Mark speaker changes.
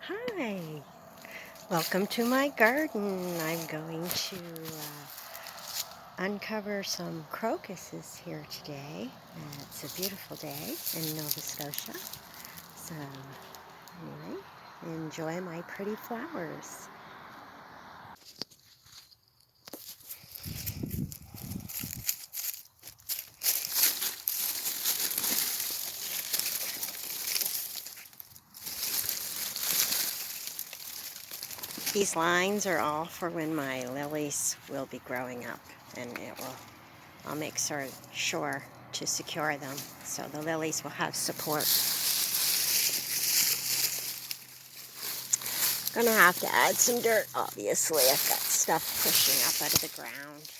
Speaker 1: Hi, welcome to my garden. I'm going to uncover some crocuses here today. It's a beautiful day in Nova Scotia. So anyway, enjoy my pretty flowers. These lines are all for when my lilies will be growing up, and I'll make sure to secure them so the lilies will have support. Gonna have to add some dirt, obviously. I've got stuff pushing up out of the ground.